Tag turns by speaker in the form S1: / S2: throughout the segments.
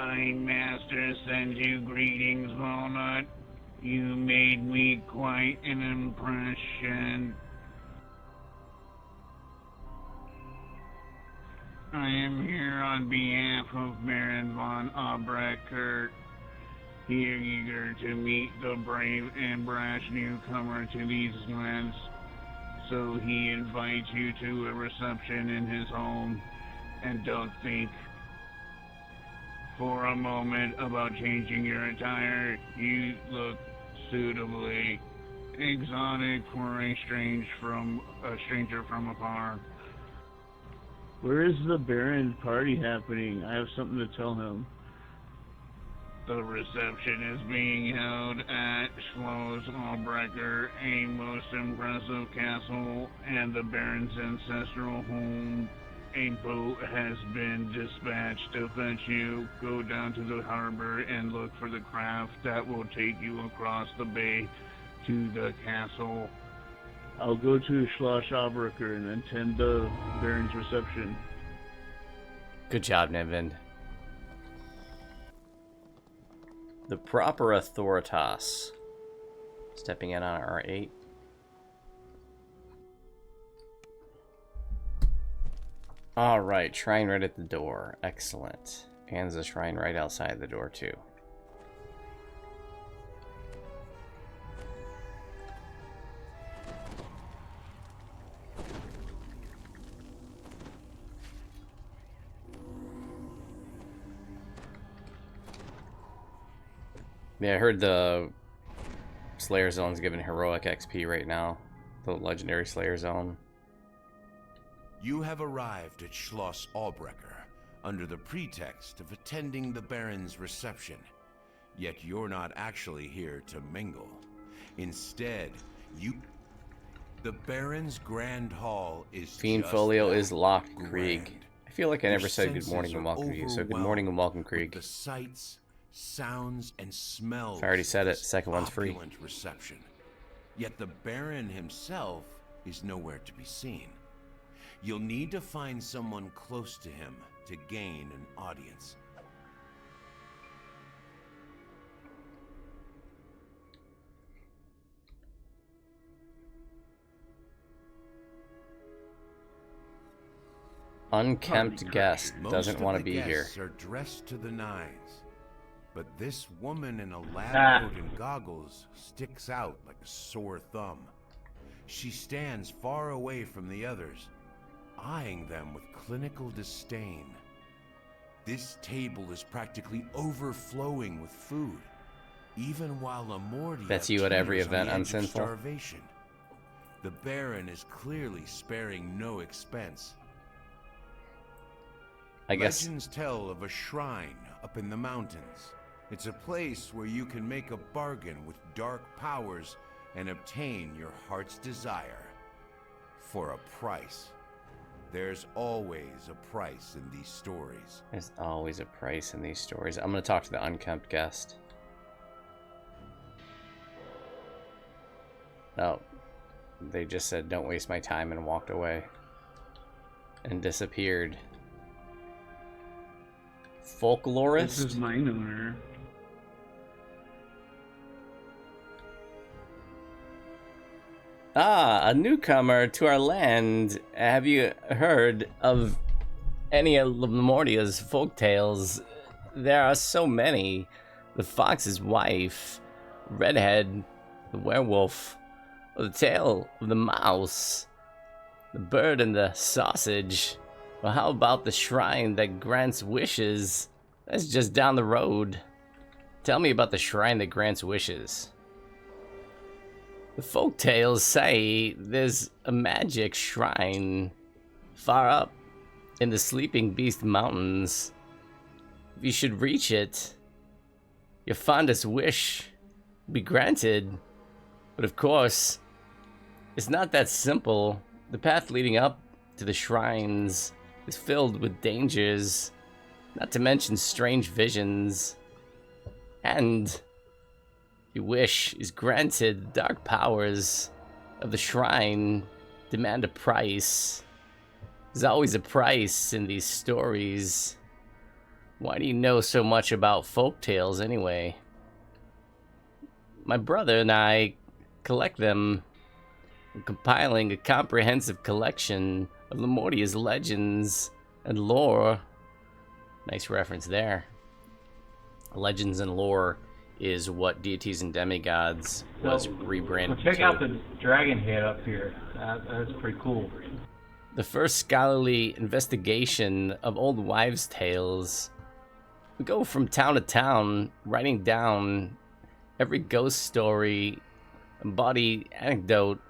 S1: My master sends you greetings, Walnut. You made me quite an impression. I am here on behalf of Baron von Obrecher, here eager to meet the brave and brash newcomer to these lands. So he invites you to a reception in his home, and don't think for a moment about changing your attire. You look suitably exotic for a stranger from afar.
S2: Where is the Baron party happening? I have something to tell him.
S1: The reception is being held at Schloss Albrecher, a most impressive castle and the Baron's ancestral home. A boat has been dispatched to fetch you. Go down to the harbor and look for the craft that will take you across the bay to the castle.
S2: I'll go to Schloss Albrecher and attend the Baron's reception.
S3: Good job, Niven. The proper authoritas. Stepping in on R8. Alright, shrine right at the door. Excellent. And there's a shrine right outside the door, too. Yeah, I heard the Slayer Zone's giving heroic XP right now. The legendary Slayer Zone.
S4: You have arrived at Schloss Albrecher under the pretext of attending the Baron's reception. Yet you're not actually here to mingle. Instead, the Baron's Grand Hall is
S3: Fiend
S4: just
S3: Folio
S4: that,
S3: is locked,
S4: grand.
S3: Krieg. I feel like I never said good morning and welcome to you, so good morning and welcome, Krieg.
S4: The sights, sounds, and smells.
S3: I already said it, second one's free.
S4: Reception. Yet the Baron himself is nowhere to be seen. You'll need to find someone close to him to gain an audience.
S3: Unkempt guest doesn't want to be here.
S4: Most of the guests are dressed to the nines, but this woman in a lab coat and goggles sticks out like a sore thumb. She stands far away from the others, eyeing them with clinical disdain. This table is practically overflowing with food, even while Amortia
S3: That's you at every
S4: teeters on
S3: event,
S4: the edge of
S3: Unsinful.
S4: starvation. The Baron is clearly sparing no expense.
S3: I guess
S4: Legends tell of a shrine up in the mountains. It's a place where you can make a bargain with dark powers and obtain your heart's desire for a price. There's always a price in these stories.
S3: there's always a price in these stories. I'm going to talk to the unkempt guest. Oh, they just said don't waste my time and walked away. And disappeared. Folklorist?
S2: This is mine owner.
S3: Ah, a newcomer to our land. Have you heard of any of Lamortia's folk tales? There are so many. The fox's wife, redhead, the werewolf, the tale of the mouse, the bird and the sausage. Well, how about the shrine that grants wishes? That's just down the road. Tell me about the shrine that grants wishes. The folk tales say there's a magic shrine far up in the Sleeping Beast Mountains. If you should reach it, your fondest wish will be granted. But of course, it's not that simple. The path leading up to the shrines is filled with dangers, not to mention strange visions. And your wish is granted, the dark powers of the shrine demand a price. There's always a price in these stories. Why do you know so much about folk tales anyway? My brother and I collect them, compiling a comprehensive collection of Lemortia's legends and lore. Nice reference there. Legends and lore is what deities and demigods was rebranded
S5: Well, check
S3: to.
S5: out the dragon head up here. That's pretty cool.
S3: The first scholarly investigation of old wives' tales. We go from town to town, writing down every ghost story, embodied anecdote,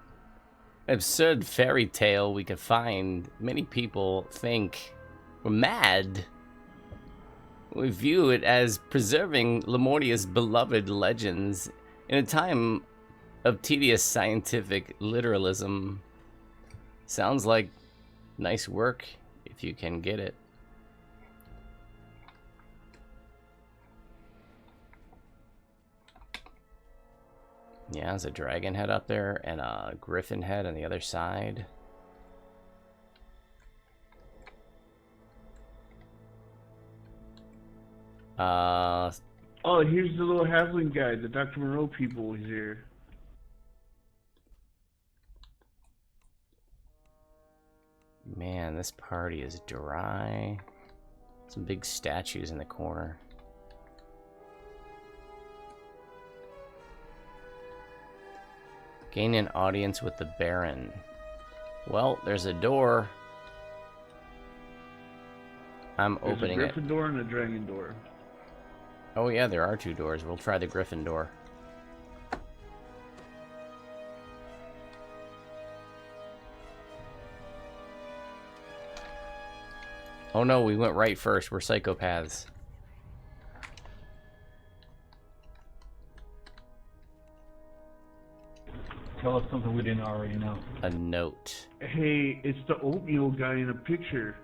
S3: absurd fairy tale we could find. Many people think we're mad. We view it as preserving Lemortia's beloved legends in a time of tedious scientific literalism. Sounds like nice work if you can get it. Yeah, there's a dragon head up there and a griffin head on the other side.
S2: Oh, here's the little halfling guy. The Dr. Moreau people was here.
S3: Man, this party is dry. Some big statues in the corner. Gain an audience with the Baron. Well, there's a door. I'm opening it.
S2: There's a griffin door and a dragon door.
S3: Oh yeah, there are two doors. We'll try the griffin door. Oh no, we went right first. We're psychopaths.
S5: Tell us something we didn't already know.
S3: A note.
S2: Hey, it's the oatmeal guy in a picture.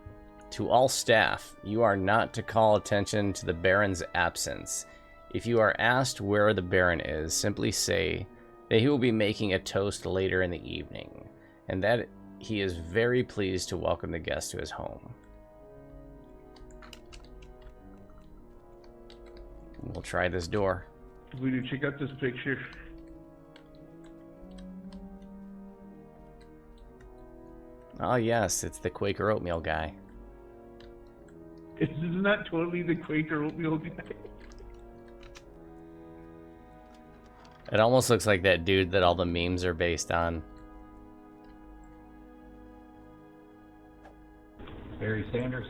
S3: To all staff, you are not to call attention to the Baron's absence. If you are asked where the Baron is, simply say that he will be making a toast later in the evening, and that he is very pleased to welcome the guest to his home. We'll try this door.
S2: We do check out this picture.
S3: Oh yes, it's the Quaker oatmeal guy.
S2: Isn't that totally the Quaker oatmeal guy?
S3: It almost looks like that dude that all the memes are based on.
S5: Barry Sanders.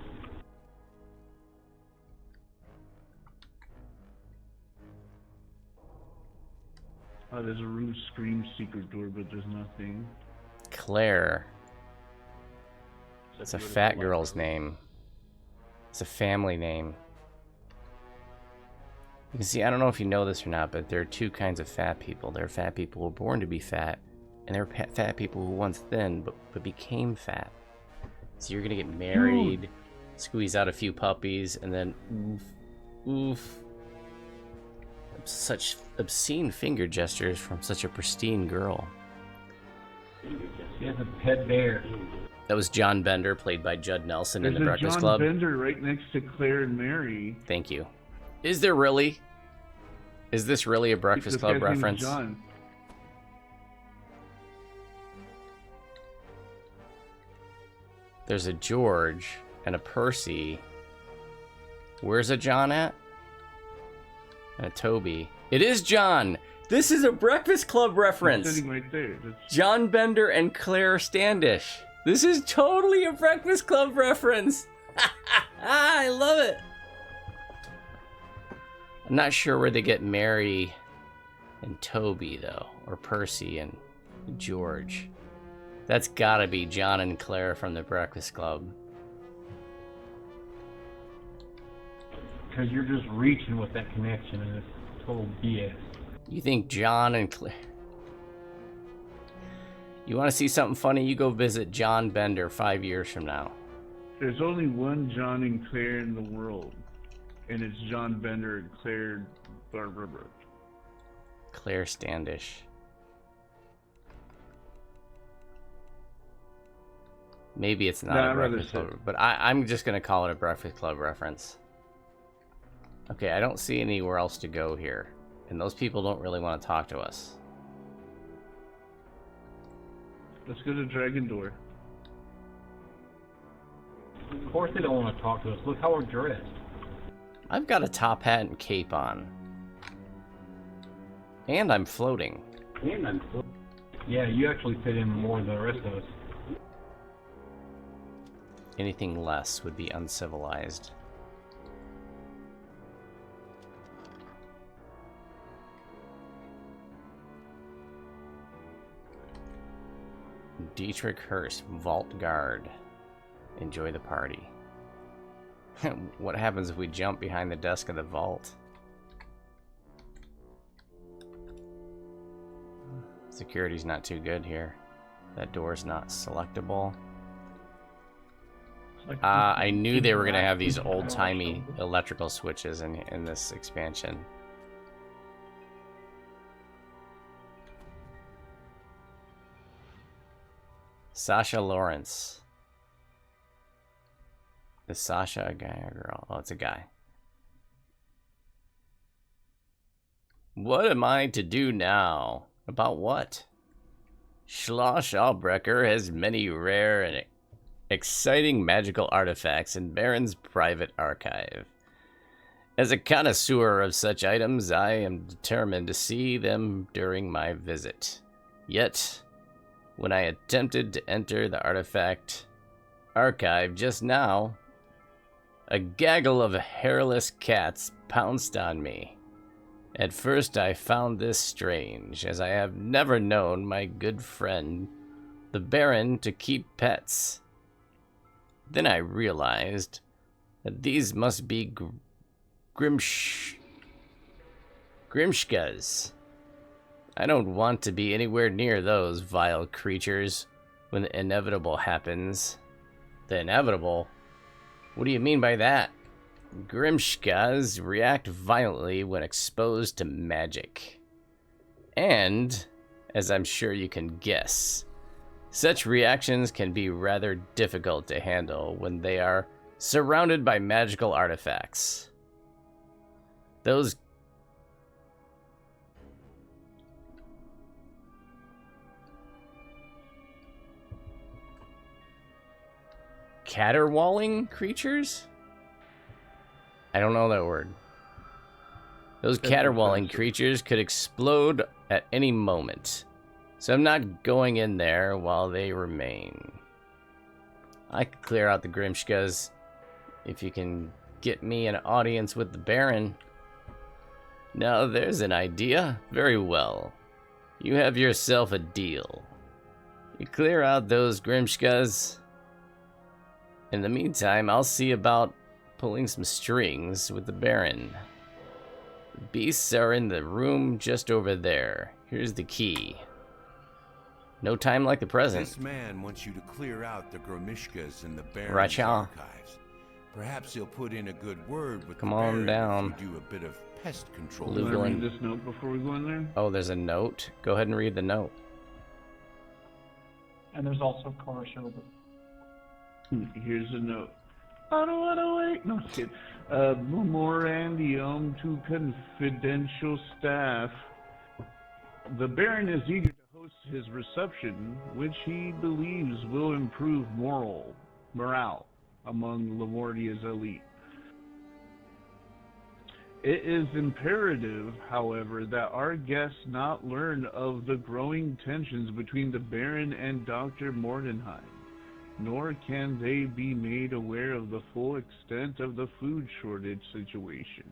S2: Oh, there's a room scream secret door, but there's nothing.
S3: Claire. It's a fat girl's name. It's a family name. You can see, I don't know if you know this or not, but there are two kinds of fat people. There are fat people who were born to be fat, and there are fat people who were once thin, but became fat. So you're gonna get married, squeeze out a few puppies, and then oof. Such obscene finger gestures from such a pristine girl.
S5: She has a pet bear.
S3: That was John Bender, played by Judd Nelson in
S2: There's
S3: The
S2: a
S3: Breakfast
S2: John
S3: Club.
S2: Bender right next to Claire and Mary.
S3: Thank you. Is there really? Is this really a Breakfast
S2: This
S3: Club
S2: guy's name is
S3: reference?
S2: John.
S3: There's a George and a Percy. Where's a John at? And a Toby. It is John! This is a Breakfast Club
S2: He's
S3: reference!
S2: sitting right there. That's-
S3: John Bender and Claire Standish. This is totally a Breakfast Club reference! I love it! I'm not sure where they get Mary and Toby, though. Or Percy and George. That's gotta be John and Claire from the Breakfast Club.
S5: Because you're just reaching with that connection, and it's total BS.
S3: You think John and Claire... You want to see something funny? You go visit John Bender 5 years from now.
S2: There's only one John and Claire in the world, and it's John Bender and Claire Barbara.
S3: Claire Standish. Maybe it's not
S2: No,
S3: a
S2: I'd rather
S3: Breakfast
S2: say-
S3: Club, but I'm just going to call it a Breakfast Club reference. Okay, I don't see anywhere else to go here. And those people don't really want to talk to us.
S2: Let's go to Dragon Door.
S5: Of course they don't want to talk to us. Look how we're dressed.
S3: I've got a top hat and cape on. And I'm floating.
S5: Yeah, you actually fit in more than the rest of us.
S3: Anything less would be uncivilized. Dietrich Hurst, Vault Guard. Enjoy the party. What happens if we jump behind the desk of the vault? Security's not too good here. That door's not selectable. I knew they were going to have these old-timey electrical switches in this expansion. Sasha Lawrence. Is Sasha a guy or a girl? Oh, it's a guy. What am I to do now? About what? Schloss Albrecher has many rare and exciting magical artifacts in Baron's private archive. As a connoisseur of such items, I am determined to see them during my visit. Yet, when I attempted to enter the artifact archive just now, a gaggle of hairless cats pounced on me. At first I found this strange, as I have never known my good friend, the Baron, to keep pets. Then I realized that these must be Grimshkas. I don't want to be anywhere near those vile creatures when the inevitable happens. The inevitable? What do you mean by that? Grimshkas react violently when exposed to magic. And, as I'm sure you can guess, such reactions can be rather difficult to handle when they are surrounded by magical artifacts. Those caterwauling creatures? I don't know that word. Those caterwauling creatures could explode at any moment, so I'm not going in there while they remain. I could clear out the Grimshkas if you can get me an audience with the Baron. Now there's an idea. Very well. You have yourself a deal. You clear out those Grimshkas. In the meantime, I'll see about pulling some strings with the Baron. The beasts are in the room just over there. Here's the key. No time like the present.
S4: This man wants you to clear out the Gromishkas in the Baron's
S3: Right,
S4: archives. Perhaps he'll put in a good word with
S3: Come
S4: the
S3: on
S4: Baron
S3: down.
S4: if you do a bit of pest control.
S3: Luke.
S2: Can I read this note before we go in there?
S3: Oh, there's a note? Go ahead and read the note.
S6: And there's also Cora Shelby.
S2: Here's a note. I don't want to wait. No, just kidding. Memorandum to confidential staff. The Baron is eager to host his reception, which he believes will improve morale among Lamortia's elite. It is imperative, however, that our guests not learn of the growing tensions between the Baron and Dr. Mordenheim, nor can they be made aware of the full extent of the food shortage situation.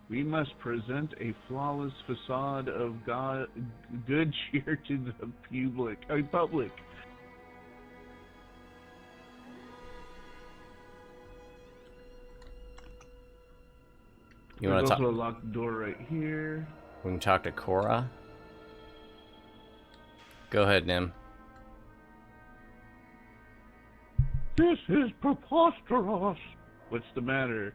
S2: We must present a flawless facade of good cheer to the public.
S3: You want
S2: There's
S3: to talk?
S2: also a locked door right here.
S3: We can talk to Cora. Go ahead, Nim.
S2: This is preposterous. What's the matter?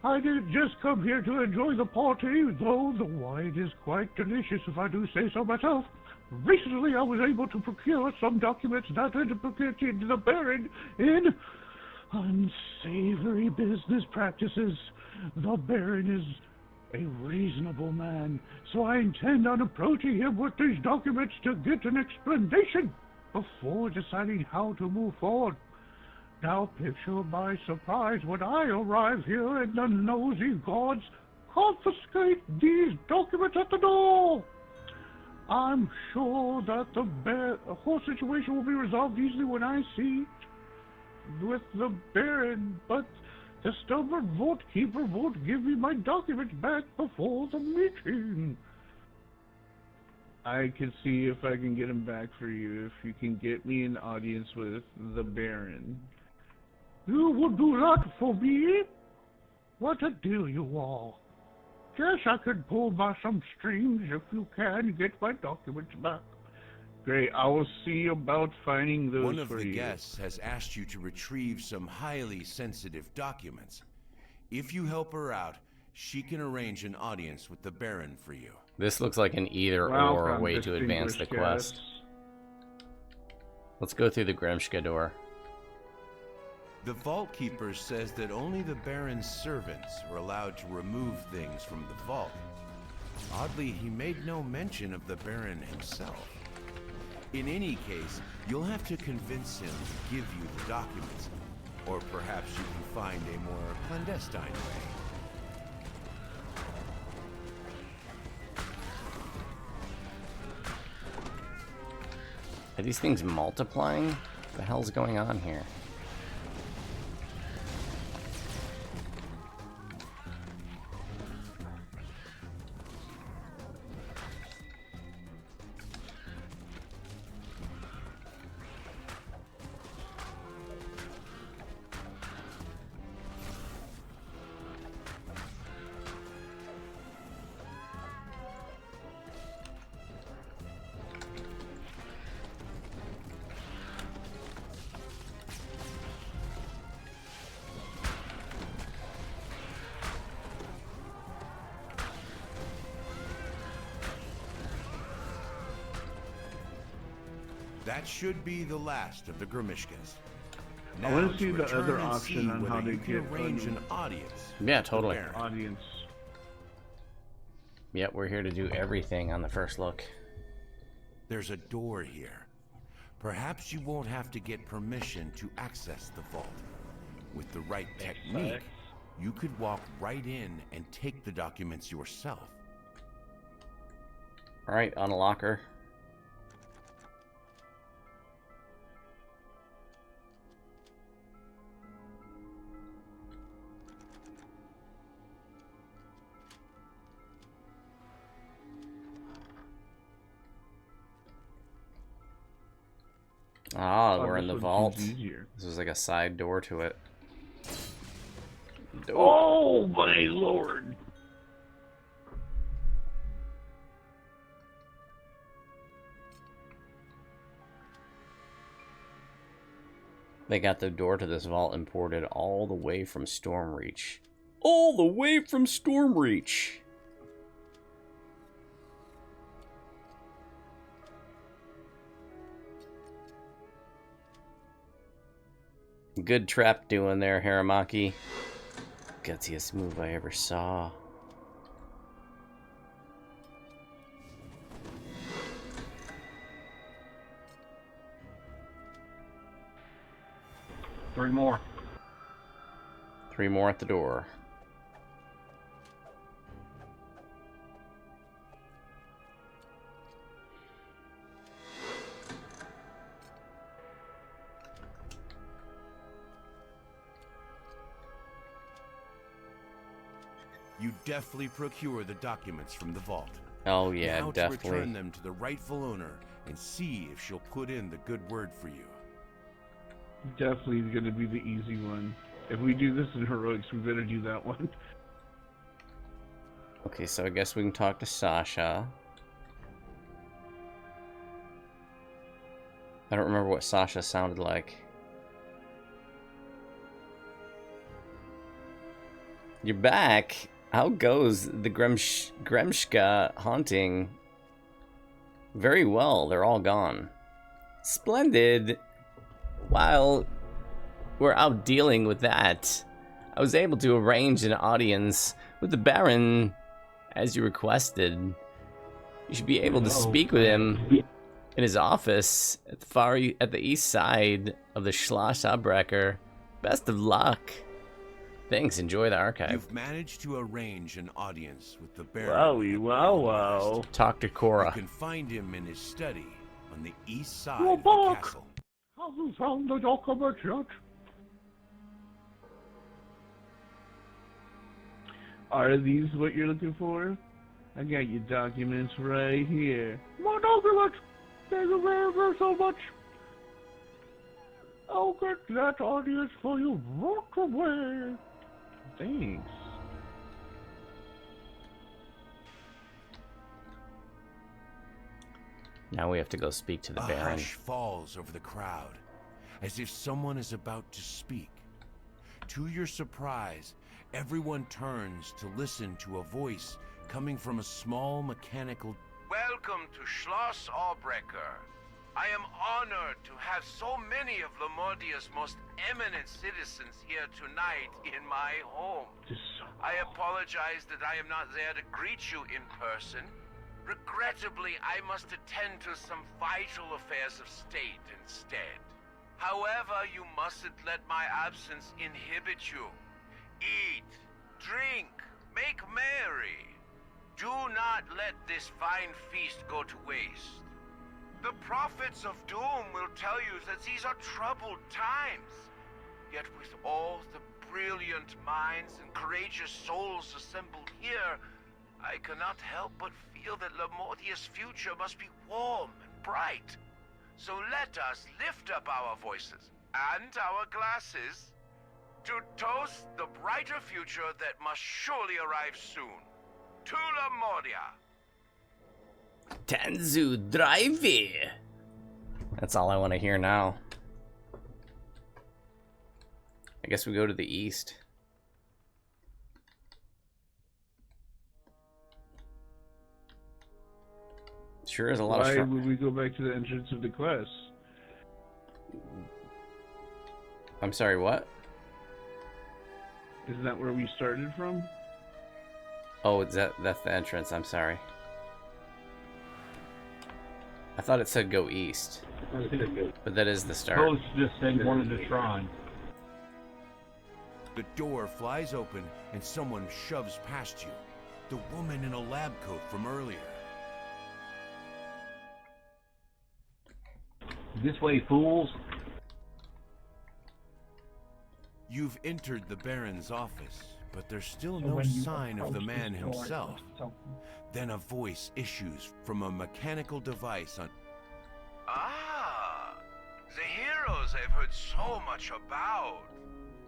S2: I didn't just come here to enjoy the party, though the wine is quite delicious if I do say so myself. Recently I was able to procure some documents that indicated the Baron in unsavory business practices. The Baron is a reasonable man, so I intend on approaching him with these documents to get an explanation before deciding how to move forward. Now picture my surprise when I arrive here and the nosy guards confiscate these documents at the door. I'm sure that the whole situation will be resolved easily when I see with the Baron, but the stubborn vault keeper won't give me my documents back before the meeting. I can see if I can get him back for you, if you can get me an audience with the Baron. You would do that for me? What a deal, you all. Guess I could pull by some strings if you can get my documents back. Great, I will see about finding those for you.
S4: One of the guests has asked you to retrieve some highly sensitive documents. If you help her out, she can arrange an audience with the Baron for you.
S3: This looks like an either-or way to advance the quest. Let's go through the Gremshka door.
S4: The Vault Keeper says that only the Baron's servants are allowed to remove things from the vault. Oddly, he made no mention of the Baron himself. In any case, you'll have to convince him to give you the documents, or perhaps you can find a more clandestine way.
S3: Are these things multiplying? What the hell's going on here?
S4: That should be the last of the Grimishkas.
S2: I want to see the other option on how to get
S4: arrange an audience.
S3: Yeah, totally.
S2: Audience.
S3: Yep, we're here to do everything on the first look.
S4: There's a door here. Perhaps you won't have to get permission to access the vault. With the right technique, you could walk right in and take the documents yourself.
S3: Alright, unlock her. Ah, we're in the vault. This is like a side door to it.
S2: Oh my lord!
S3: They got the door to this vault imported all the way from Stormreach. All the way from Stormreach! Good trap doing there, Haramaki. Gutsiest move I ever saw.
S5: Three more.
S3: 3 more at the door.
S4: You deftly procure the documents from the vault.
S3: Oh yeah,
S4: now
S3: definitely.
S4: To return them to the rightful owner and see if she'll put in the good word for you.
S2: Definitely going to be the easy one. If we do this in heroics, we better do that one.
S3: Okay, so I guess we can talk to Sasha. I don't remember what Sasha sounded like. You're back. How goes the Gremshka haunting? Very well. They're all gone. Splendid. While we're out dealing with that, I was able to arrange an audience with the Baron as you requested. You should be able to speak with him in his office at the east side of the Schloss Abbrecher. Best of luck. Thanks, enjoy the archive.
S4: You've managed to arrange an audience with the Baron.
S2: Wowie, wow, wow.
S3: Talk to Cora.
S4: You can find him in his study on the east side
S5: You're
S4: of the
S5: back.
S4: castle.
S5: Have you found the document yet?
S2: Are these what you're looking for? I got your documents right here.
S5: My document! Thank you very so much. I'll get that audience for you right away.
S2: Thanks.
S3: Now we have to go speak to the
S4: A
S3: Baron.
S4: hush falls over the crowd, as if someone is about to speak. To your surprise, everyone turns to listen to a voice coming from a small mechanical... Welcome to Schloss Abbrecher. I am honored to have so many of Lamordia's most eminent citizens here tonight in my home. I apologize that I am not there to greet you in person. Regrettably, I must attend to some vital affairs of state instead. However, you mustn't let my absence inhibit you. Eat, drink, make merry. Do not let this fine feast go to waste. The prophets of doom will tell you that these are troubled times. Yet with all the brilliant minds and courageous souls assembled here, I cannot help but feel that Lamordia's future must be warm and bright. So let us lift up our voices and our glasses to toast the brighter future that must surely arrive soon. To Lamordia!
S3: Tanzu Drive. That's all I want to hear now. I guess we go to the east. Sure is a lot of
S2: Why would we go back to the entrance of the quest?
S3: I'm sorry, what?
S2: Isn't that where we started from?
S3: Oh, that's the entrance, I'm sorry. I thought it said go east. But that is the start.
S5: Post just said wanted to try.
S4: The door flies open and someone shoves past you. The woman in a lab coat from earlier.
S5: This way, fools.
S4: You've entered the Baron's office, but there's still no sign of the man himself. Then a voice issues from a mechanical device on... Ah! The heroes I've heard so much about.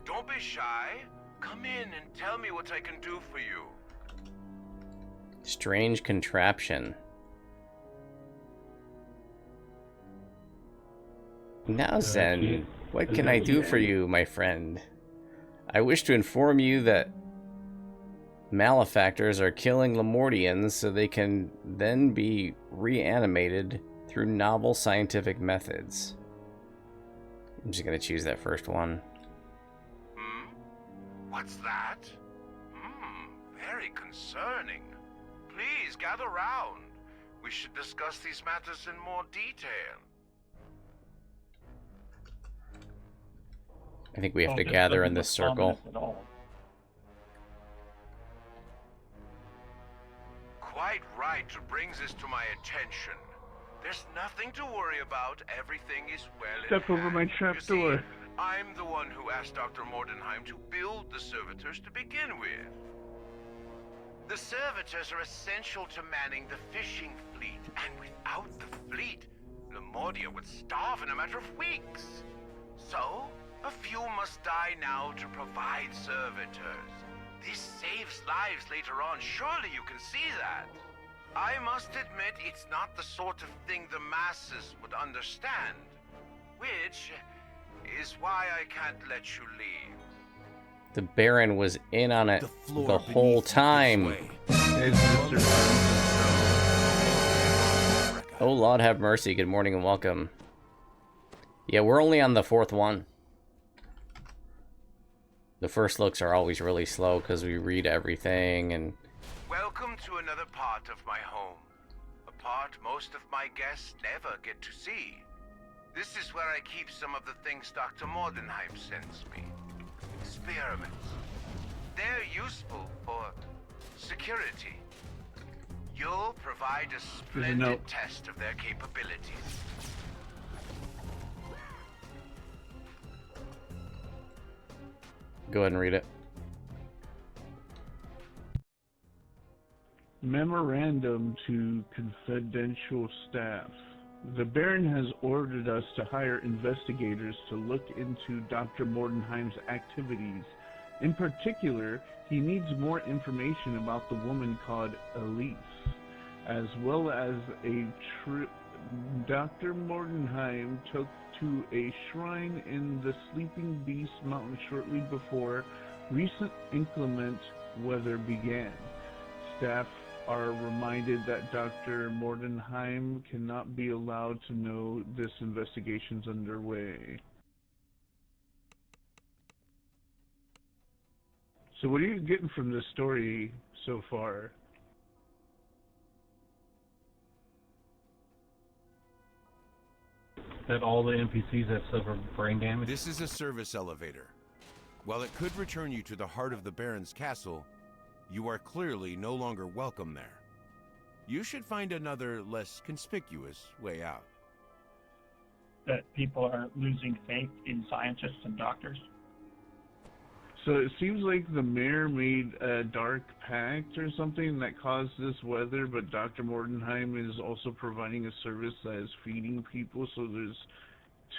S4: Don't be shy. Come in and tell me what I can do for you.
S3: Strange contraption. Now, Zen, what can I do for you, my friend? I wish to inform you that malefactors are killing Lamordians so they can then be reanimated through novel scientific methods. I'm just gonna choose that first one.
S4: What's that? Very concerning. Please gather round. We should discuss these matters in more detail.
S3: I think we have to gather in this circle.
S4: Quite right to bring this to my attention. There's nothing to worry about. Everything is well in
S2: Step over
S4: hand.
S2: my trap
S4: You see,
S2: door.
S4: I'm the one who asked Dr. Mordenheim to build the servitors to begin with. The servitors are essential to manning the fishing fleet, and without the fleet, Lamordia would starve in a matter of weeks. So, a few must die now to provide servitors. This saves lives later on, surely you can see that. I must admit it's not the sort of thing the masses would understand, which is why I can't let you leave.
S3: The Baron was in on it
S4: floor
S3: the whole
S4: beneath
S3: time.
S2: It's Mr.
S3: Oh, Lord have mercy. Good morning and welcome. Yeah, we're only on the fourth one. The first looks are always really slow because we read everything and...
S4: Welcome to another part of my home. A part most of my guests never get to see. This is where I keep some of the things Dr. Mordenheim sends me. Experiments. They're useful for security. You'll provide a splendid test of their capabilities.
S3: Go ahead and read it.
S2: Memorandum to confidential staff. The Baron has ordered us to hire investigators to look into Dr. Mordenheim's activities. In particular, he needs more information about the woman called Elise, as well as a trip Dr. Mordenheim took to a shrine in the Sleeping Beast Mountain shortly before recent inclement weather began. Staff are reminded that Dr. Mordenheim cannot be allowed to know this investigation's underway. So what are you getting from this story so far?
S5: That all the NPCs have suffered brain damage?
S4: This is a service elevator. While it could return you to the heart of the Baron's castle, you are clearly no longer welcome there. You should find another, less conspicuous way out.
S6: That people are losing faith in scientists and doctors?
S2: So it seems like the mayor made a dark pact or something that caused this weather, but Dr. Mordenheim is also providing a service that is feeding people, so there's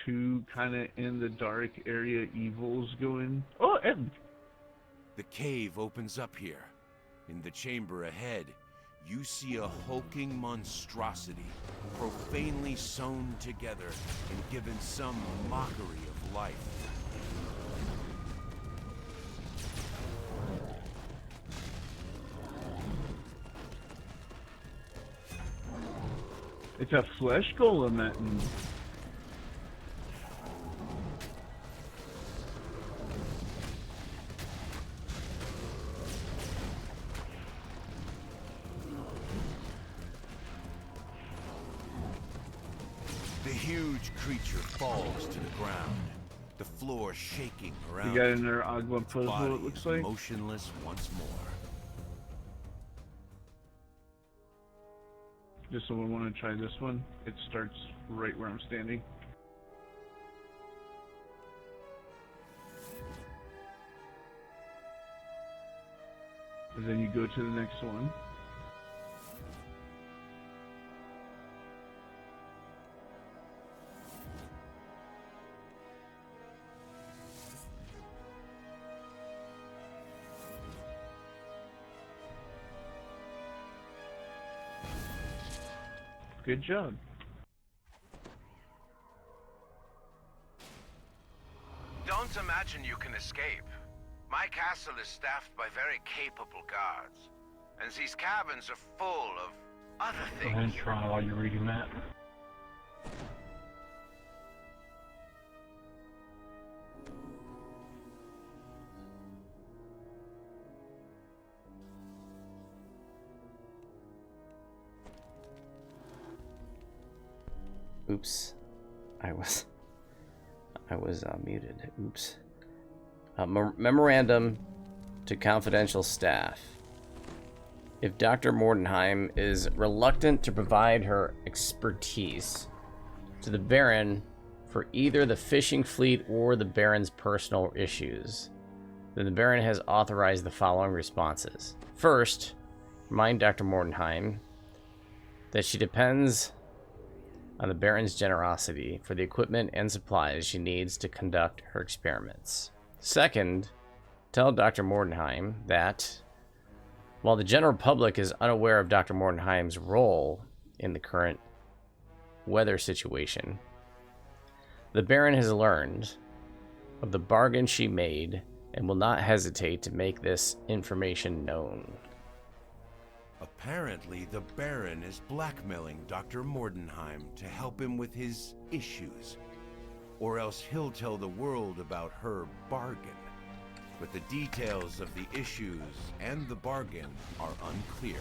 S2: two kind of in the dark area evils going. Oh, and
S4: The cave opens up here. In the chamber ahead, you see a hulking monstrosity, profanely sewn together and given some mockery of life.
S2: it's a flesh golem that.
S4: The huge creature falls to the ground, the floor shaking around.
S2: You got another Agua
S4: its
S2: puzzle,
S4: body
S2: it looks
S4: is
S2: like.
S4: motionless once more.
S2: Does someone want to try this one? It starts right where I'm standing. And then you go to the next one. Good job.
S4: Don't imagine you can escape. My castle is staffed by very capable guards, and these cabins are full of other
S5: Go ahead and
S4: things.
S5: try while you're reading that.
S3: Oops. I was muted. Oops. Memorandum to confidential staff. If Dr. Mordenheim is reluctant to provide her expertise to the Baron for either the fishing fleet or the Baron's personal issues, then the Baron has authorized the following responses. First, remind Dr. Mordenheim that she depends on the Baron's generosity for the equipment and supplies she needs to conduct her experiments. Second, tell Dr. Mordenheim that while the general public is unaware of Dr. Mordenheim's role in the current weather situation, the Baron has learned of the bargain she made and will not hesitate to make this information known.
S4: Apparently, the Baron is blackmailing Dr. Mordenheim to help him with his issues. Or else he'll tell the world about her bargain. but the details of the issues and the bargain are unclear.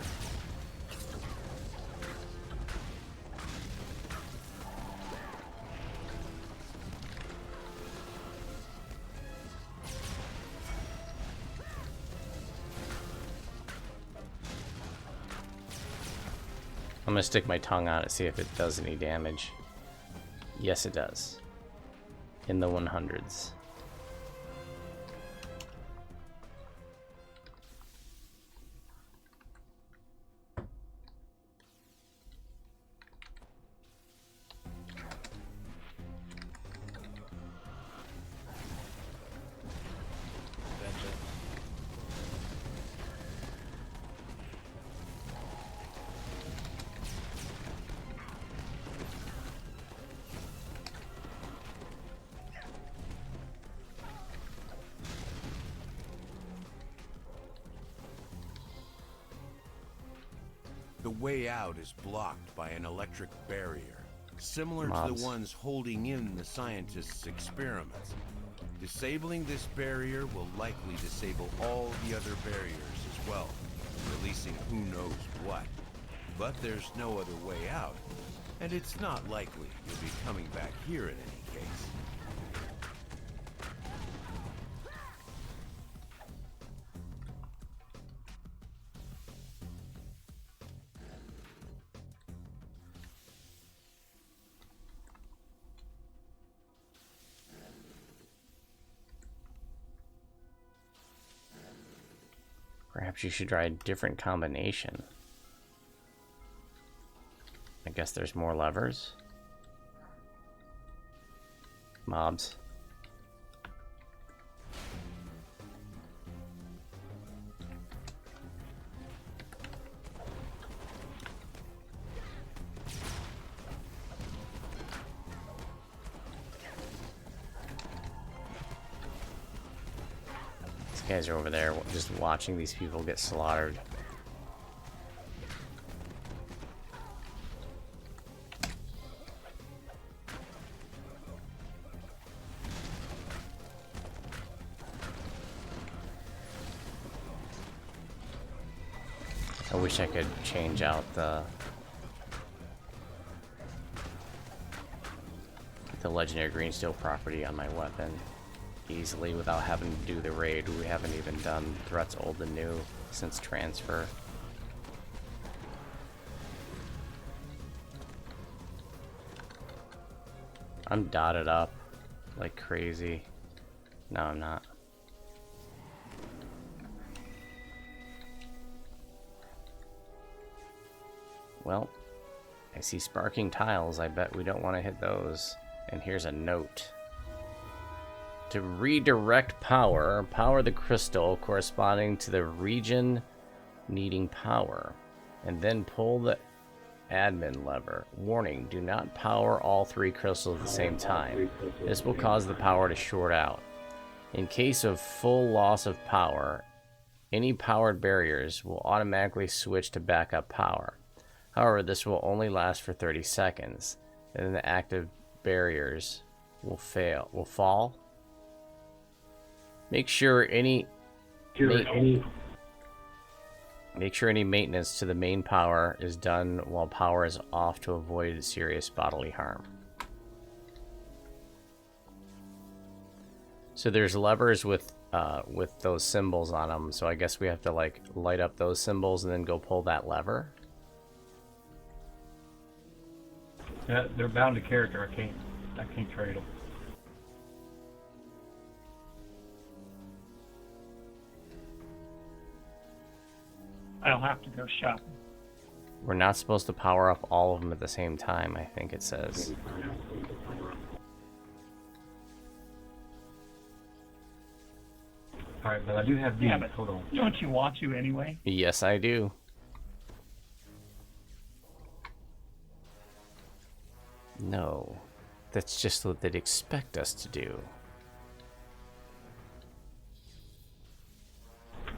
S3: I'm gonna stick my tongue out and see if it does any damage. Yes, it does. In the 100s.
S4: The way out is blocked by an electric barrier, similar to
S3: Mobs.
S4: the ones holding in the scientists' experiments. Disabling this barrier will likely disable all the other barriers as well, releasing who knows what. But there's no other way out, and it's not likely you'll be coming back here in any case.
S3: Perhaps you should try a different combination. I guess there's more levers. Mobs. Guys are over there just watching these people get slaughtered. I wish I could change out the legendary green steel property on my weapon easily without having to do the raid. We haven't even done threats old and new since transfer. I'm dotted up like crazy. No, I'm not. Well, I see sparking tiles. I bet we don't want to hit those. And here's a note. To redirect power, power the crystal corresponding to the region needing power, and then pull the admin lever. Warning, do not power all 3 crystals at the same time. This will cause the power to short out. In case of full loss of power, any powered barriers will automatically switch to backup power. However, this will only last for 30 seconds, and then the active barriers will fall. Make sure any maintenance to the main power is done while power is off to avoid serious bodily harm. So there's levers with those symbols on them, so I guess we have to like light up those symbols and then go pull that lever.
S5: Yeah, they're bound to character. I can't trade them.
S6: I'll have to go shopping.
S3: We're not supposed to power up all of them at the same time, I think it says.
S5: Alright, but I do have these.
S6: Yeah, but
S5: Hold on.
S6: don't you want to anyway?
S3: Yes, I do. No, that's just what they'd expect us to do.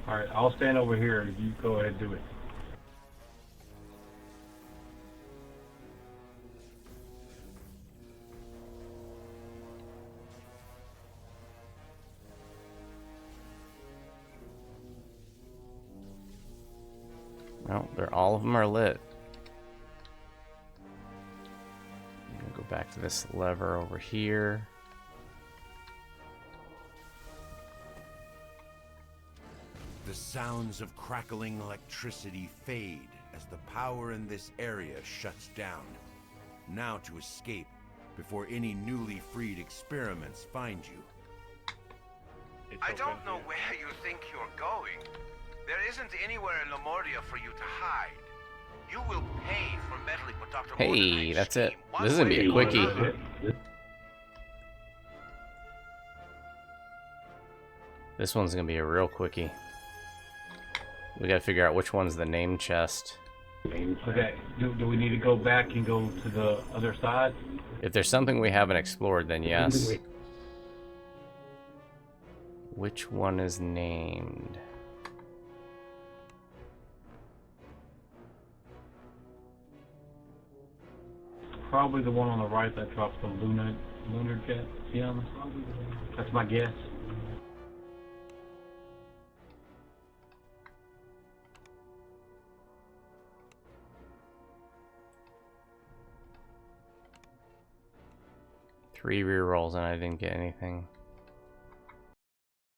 S5: Alright, I'll stand over here and you go ahead and do it.
S3: No, all of them are lit. I'm gonna go back to this lever over here.
S4: The sounds of crackling electricity fade as the power in this area shuts down. Now to escape before any newly freed experiments find you.
S7: I don't know where you think you're going. There isn't anywhere in Lamordia for you to hide. You will pay for meddling with Dr.
S3: Hey,
S7: Mordecai's
S3: that's it.
S7: scheme one
S3: This is gonna be a
S7: way or
S3: quickie.
S7: another.
S3: This one's gonna be a real quickie. We gotta figure out which one's the name chest.
S5: Okay, do we need to go back and go to the other side?
S3: If there's something we haven't explored, then yes. Which one is named?
S5: Probably the one on the right that drops the lunar gems. That's my guess.
S3: Three rerolls and I didn't get anything.